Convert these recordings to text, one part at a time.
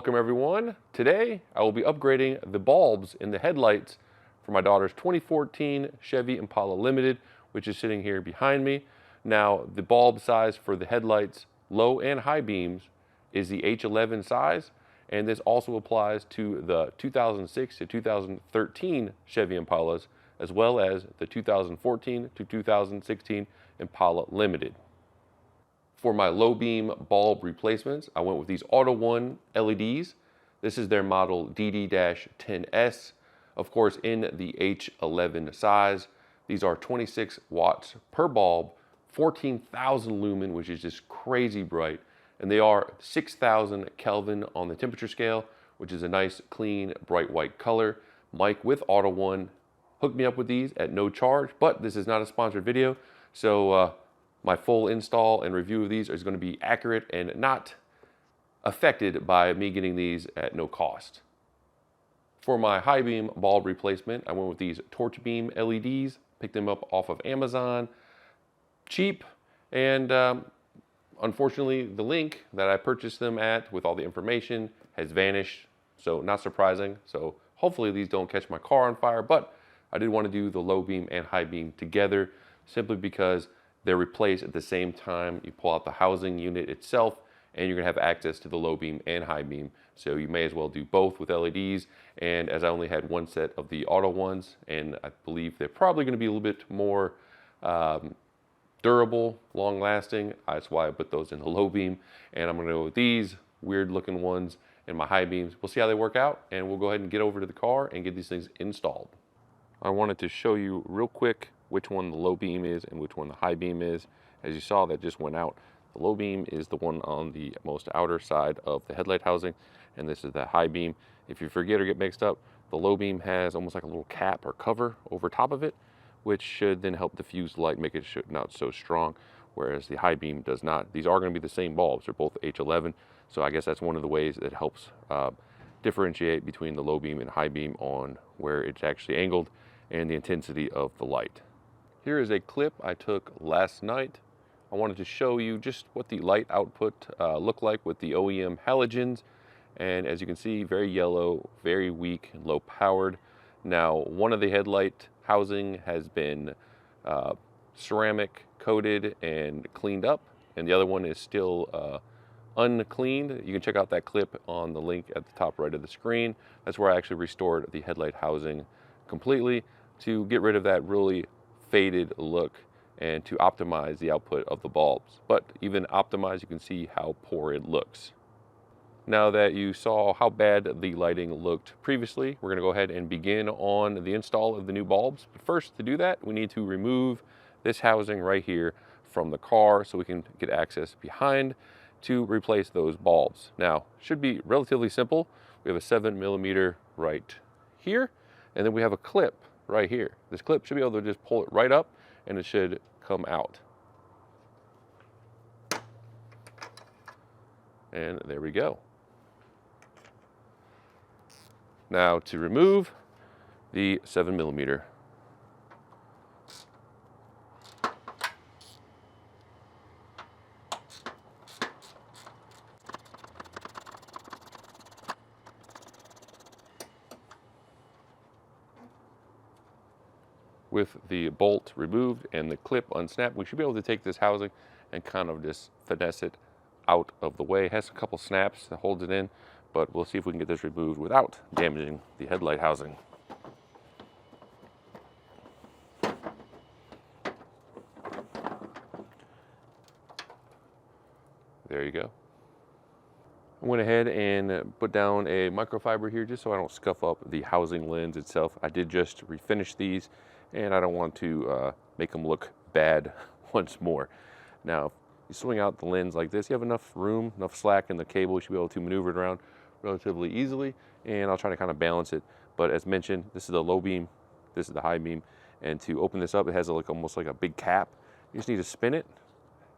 Welcome everyone. Today I will be upgrading the bulbs in the headlights for my daughter's 2014 Chevy Impala Limited, which is sitting here behind me. Now the bulb size for the headlights, low and high beams, is the H11 size, and this also applies to the 2006 to 2013 Chevy Impalas, as well as the 2014 to 2016 Impala Limited. For my low beam bulb replacements, I went with these Auto One LEDs. This is their model DD-10S, of course in the H11 size. These are 26 watts per bulb, 14,000 lumen, which is just crazy bright. And they are 6,000 Kelvin on the temperature scale, which is a nice, clean, bright white color. Mike with Auto One hooked me up with these at no charge, but this is not a sponsored video, so my full install and review of these is going to be accurate and not affected by me getting these at no cost. For my high beam bulb replacement, I went with these torch beam LEDs, picked them up off of Amazon, cheap, and unfortunately the link that I purchased them at with all the information has vanished, so not surprising. So hopefully these don't catch my car on fire, but I did want to do the low beam and high beam together simply because they're replaced at the same time. You pull out the housing unit itself and you're gonna have access to the low beam and high beam. So you may as well do both with LEDs. And as I only had one set of the Auto Ones, and I believe they're probably gonna be a little bit more durable, long lasting, that's why I put those in the low beam. And I'm gonna go with these weird looking ones in my high beams. We'll see how they work out, and we'll go ahead and get over to the car and get these things installed. I wanted to show you real quick which one the low beam is and which one the high beam is. As you saw, that just went out. The low beam is the one on the most outer side of the headlight housing, and this is the high beam. If you forget or get mixed up, the low beam has almost like a little cap or cover over top of it, which should then help diffuse the light, make it not so strong, whereas the high beam does not. These are going to be the same bulbs. They're both H11, so I guess that's one of the ways that helps differentiate between the low beam and high beam on where it's actually angled and the intensity of the light. Here is a clip I took last night. I wanted to show you just what the light output looked like with the OEM halogens. And as you can see, very yellow, very weak, and low powered. Now, one of the headlight housing has been ceramic coated and cleaned up, and the other one is still uncleaned. You can check out that clip on the link at the top right of the screen. That's where I actually restored the headlight housing completely to get rid of that really faded look and to optimize the output of the bulbs. But even optimized, you can see how poor it looks. Now that you saw how bad the lighting looked previously, we're gonna go ahead and begin on the install of the new bulbs. But first, to do that, we need to remove this housing right here from the car so we can get access behind to replace those bulbs. Now, should be relatively simple. We have a 7mm right here, and then we have a clip right here. This clip should be able to just pull it right up and it should come out. And there we go. Now to remove the 7mm. With the bolt removed and the clip unsnapped, we should be able to take this housing and kind of just finesse it out of the way. It has a couple snaps that holds it in, but we'll see if we can get this removed without damaging the headlight housing. There you go. I went ahead and put down a microfiber here just so I don't scuff up the housing lens itself. I did just refinish these, and I don't want to make them look bad once more. Now, if you swing out the lens like this, you have enough room, enough slack in the cable, you should be able to maneuver it around relatively easily, and I'll try to kind of balance it. But as mentioned, this is the low beam, this is the high beam, and to open this up, it has almost like a big cap. You just need to spin it,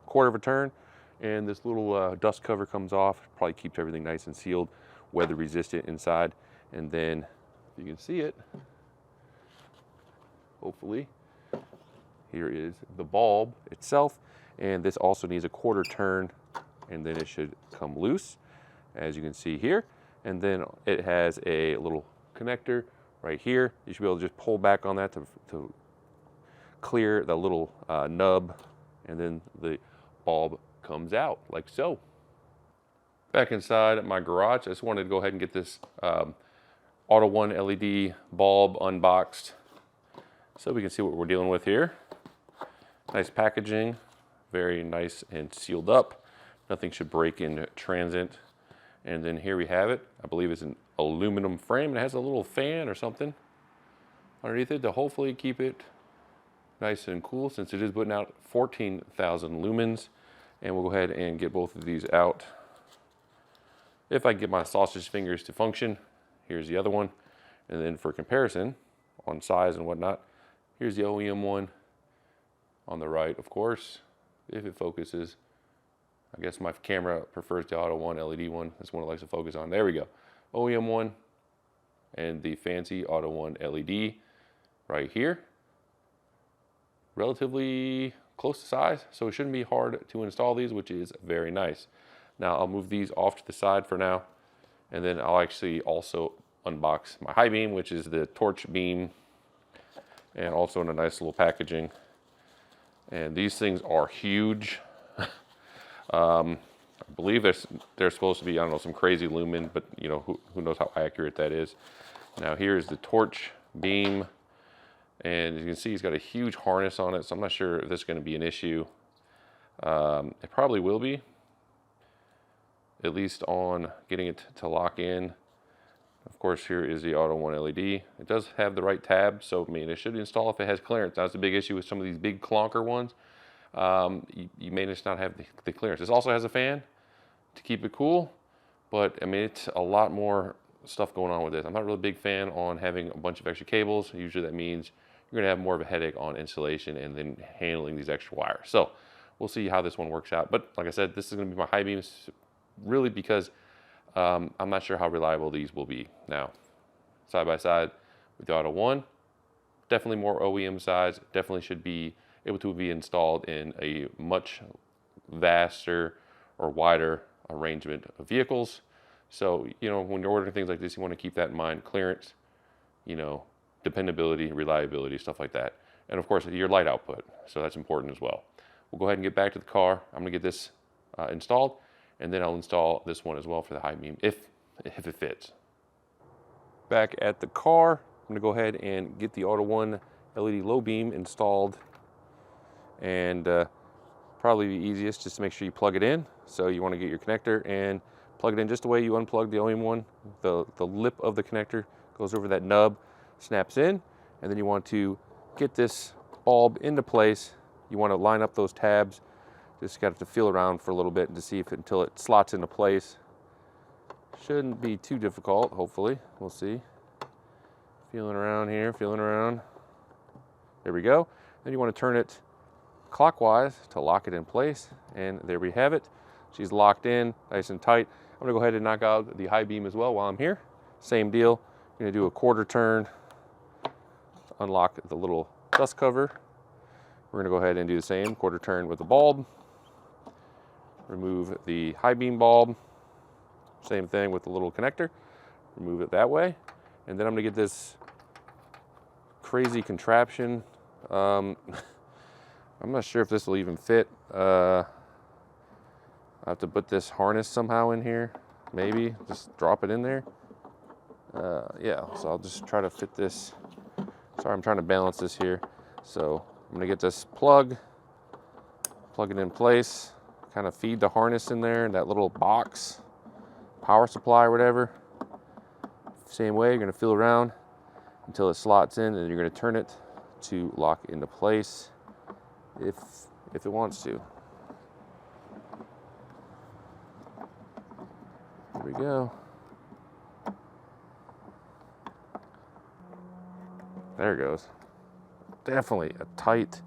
quarter of a turn, and this little dust cover comes off. Probably keeps everything nice and sealed, weather resistant inside. And then, if you can see it, hopefully, here is the bulb itself. And this also needs a quarter turn, and then it should come loose, as you can see here. and then it has a little connector right here. You should be able to just pull back on that to clear the little nub, and then the bulb comes out like so. Back inside my garage, I just wanted to go ahead and get this Auto One LED bulb unboxed so we can see what we're dealing with here. Nice packaging, very nice and sealed up. Nothing should break in transit. And then here we have it. I believe it's an aluminum frame, and it has a little fan or something underneath it to hopefully keep it nice and cool, since it is putting out 14,000 lumens. And we'll go ahead and get both of these out. If I can get my sausage fingers to function, here's the other one. And then for comparison on size and whatnot, here's the OEM one on the right, of course, if it focuses. I guess my camera prefers the Auto One LED one. That's one it likes to focus on. There we go. OEM one and the fancy Auto One LED right here. Relatively close to size, so it shouldn't be hard to install these, which is very nice. Now I'll move these off to the side for now, and then I'll actually also unbox my high beam, which is the torch beam, and also in a nice little packaging. And these things are huge. I believe they're supposed to be, I don't know, some crazy lumen, but you know, who knows how accurate that is. Now here's the torch beam, and you can see he's got a huge harness on it, so I'm not sure if this is going to be an issue. It probably will be, at least on getting it to lock in. Of course, here is the Auto One LED. It does have the right tab, so I mean, it should install if it has clearance. That's the big issue with some of these big clunker ones. You may just not have the clearance. This also has a fan to keep it cool, but I mean, it's a lot more stuff going on with this. I'm not really a big fan on having a bunch of extra cables. Usually that means you're gonna have more of a headache on installation and then handling these extra wires. So we'll see how this one works out. But like I said, this is gonna be my high beams, really, because I'm not sure how reliable these will be. Now, side by side with the Auto One, definitely more OEM size, definitely should be able to be installed in a much vaster or wider arrangement of vehicles. So, you know, when you're ordering things like this, you want to keep that in mind. Clearance, you know, dependability, reliability, stuff like that. And of course, your light output. So that's important as well. We'll go ahead and get back to the car. I'm gonna get this installed, and then I'll install this one as well for the high beam, if it fits. Back at the car, I'm gonna go ahead and get the Auto One LED low beam installed, and probably the easiest just to make sure you plug it in. So you wanna get your connector and plug it in just the way you unplug the OEM one. The lip of the connector goes over that nub, snaps in, and then you want to get this bulb into place. You wanna line up those tabs. Just got to feel around for a little bit to see if until it slots into place. Shouldn't be too difficult, hopefully. We'll see. Feeling around here, feeling around. There we go. Then you want to turn it clockwise to lock it in place. And there we have it. She's locked in, nice and tight. I'm gonna go ahead and knock out the high beam as well while I'm here. Same deal. I'm gonna do a quarter turn to unlock the little dust cover. We're gonna go ahead and do the same, quarter turn with the bulb. Remove the high beam bulb. Same thing with the little connector. Remove it that way. And then I'm gonna get this crazy contraption. I'm not sure if this will even fit. I have to put this harness somehow in here. Maybe, just drop it in there. Yeah, so I'll just try to fit this. Sorry, I'm trying to balance this here. So I'm gonna get this plug it in place, kind of feed the harness in there, that little box, power supply or whatever. Same way, you're gonna feel around until it slots in, and you're gonna turn it to lock into place if it wants to. There we go. There it goes. Definitely a tight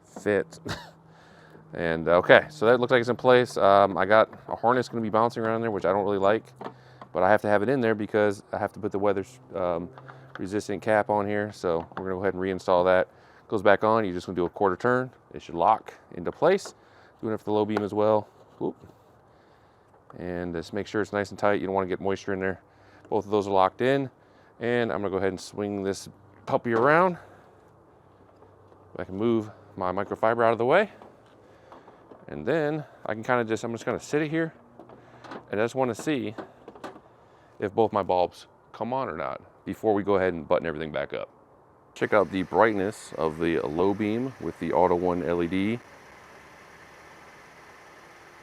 fit. And okay, so that looks like it's in place. I got a harness going to be bouncing around there, which I don't really like, but I have to have it in there because I have to put the weather resistant cap on here. So we're gonna go ahead and reinstall that. Goes back on, you're just gonna do a quarter turn. It should lock into place. Doing it for the low beam as well. Whoop. And just make sure it's nice and tight. You don't want to get moisture in there. Both of those are locked in. And I'm gonna go ahead and swing this puppy around. I can move my microfiber out of the way. And then I can kind of I'm just gonna sit it here. And I just wanna see if both my bulbs come on or not before we go ahead and button everything back up. Check out the brightness of the low beam with the Auto One LED.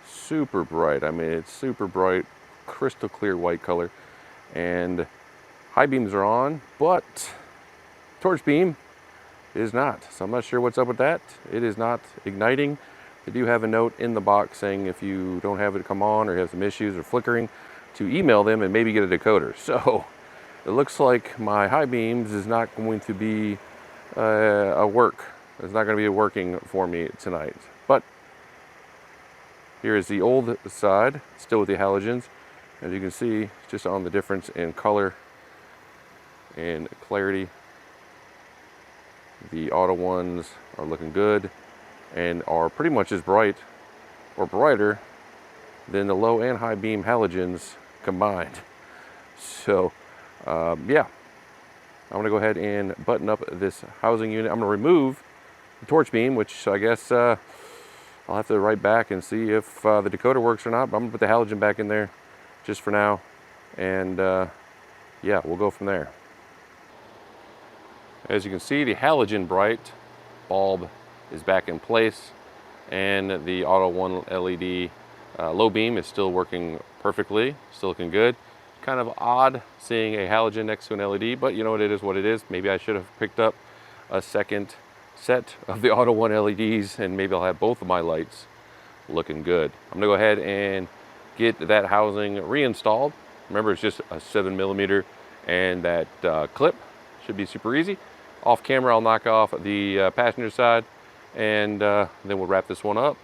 Super bright. I mean, it's super bright, crystal clear white color. And high beams are on, but torch beam is not. So I'm not sure what's up with that. It is not igniting. They do have a note in the box saying if you don't have it come on or have some issues or flickering, to email them and maybe get a decoder. So it looks like my high beams is not going to be It's not going to be working for me tonight. But here is the old side, still with the halogens. As you can see, just on the difference in color and clarity, the Auto Ones are looking good and are pretty much as bright or brighter than the low and high beam halogens combined. So yeah, I'm gonna go ahead and button up this housing unit. I'm gonna remove the torch beam, which I guess I'll have to write back and see if the decoder works or not, but I'm gonna put the halogen back in there just for now. And yeah, we'll go from there. As you can see, the halogen bright bulb is back in place, and the Auto One LED low beam is still working perfectly, still looking good. Kind of odd seeing a halogen next to an LED, but you know what, it is what it is. Maybe I should have picked up a second set of the Auto One LEDs, and maybe I'll have both of my lights looking good. I'm gonna go ahead and get that housing reinstalled. Remember, it's just a 7mm, and that clip should be super easy. Off camera, I'll knock off the passenger side, and then we'll wrap this one up.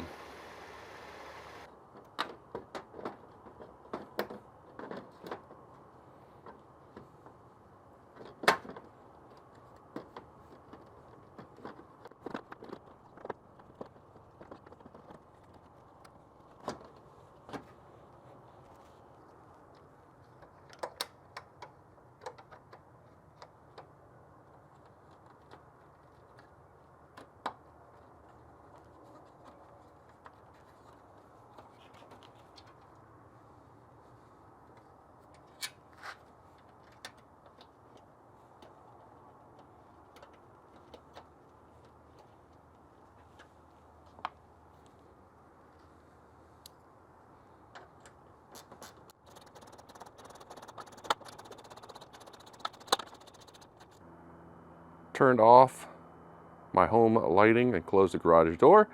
Turned off my home lighting and closed the garage door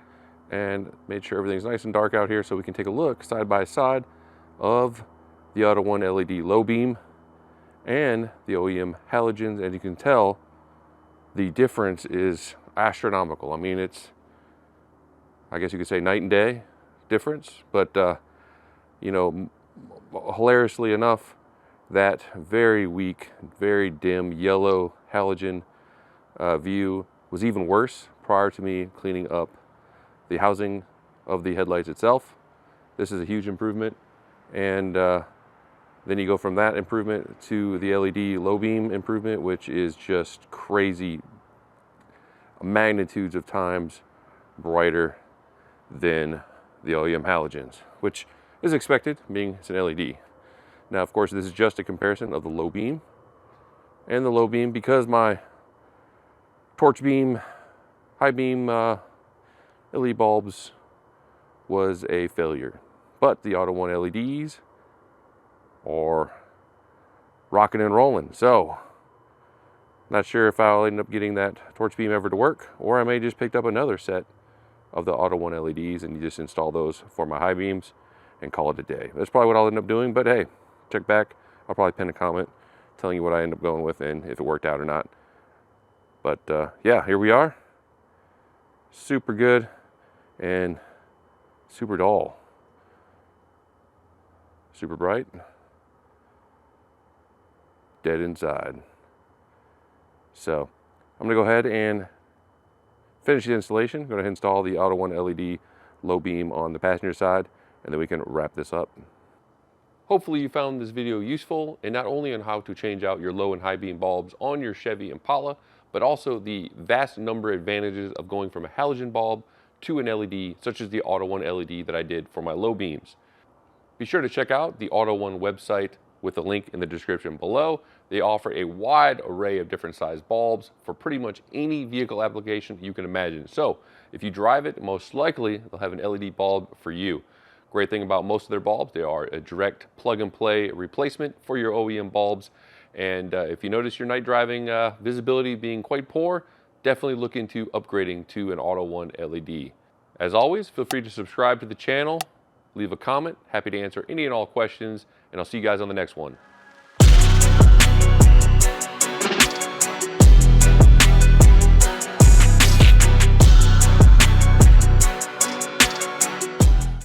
and made sure everything's nice and dark out here so we can take a look side by side of the Auto One LED low beam and the OEM halogens. And you can tell the difference is astronomical. I mean, it's, I guess you could say, night and day difference, but you know, hilariously enough, that very weak, very dim yellow halogen view was even worse prior to me cleaning up the housing of the headlights itself. This is a huge improvement, and then you go from that improvement to the LED low beam improvement, which is just crazy magnitudes of times brighter than the OEM halogens, which is expected, being it's an LED. Now, of course, this is just a comparison of the low beam and the low beam, because my torch beam, high beam LED bulbs was a failure. But the Auto One LEDs are rocking and rolling. So, not sure if I'll end up getting that torch beam ever to work, or I may just pick up another set of the Auto One LEDs and just install those for my high beams and call it a day. That's probably what I'll end up doing, but hey, check back. I'll probably pin a comment telling you what I end up going with and if it worked out or not. But yeah, here we are. Super good and super dull. Super bright. Dead inside. So I'm gonna go ahead and finish the installation. I'm gonna install the Auto One LED low beam on the passenger side, and then we can wrap this up. Hopefully you found this video useful, and not only on how to change out your low and high beam bulbs on your Chevy Impala, but also the vast number of advantages of going from a halogen bulb to an LED, such as the Auto One LED that I did for my low beams. Be sure to check out the Auto One website with the link in the description below. They offer a wide array of different size bulbs for pretty much any vehicle application you can imagine. So if you drive it, most likely they'll have an LED bulb for you. Great thing about most of their bulbs, they are a direct plug and play replacement for your OEM bulbs. And if you notice your night driving visibility being quite poor, definitely look into upgrading to an Auto One LED. As always, feel free to subscribe to the channel, leave a comment. Happy to answer any and all questions, and I'll see you guys on the next one.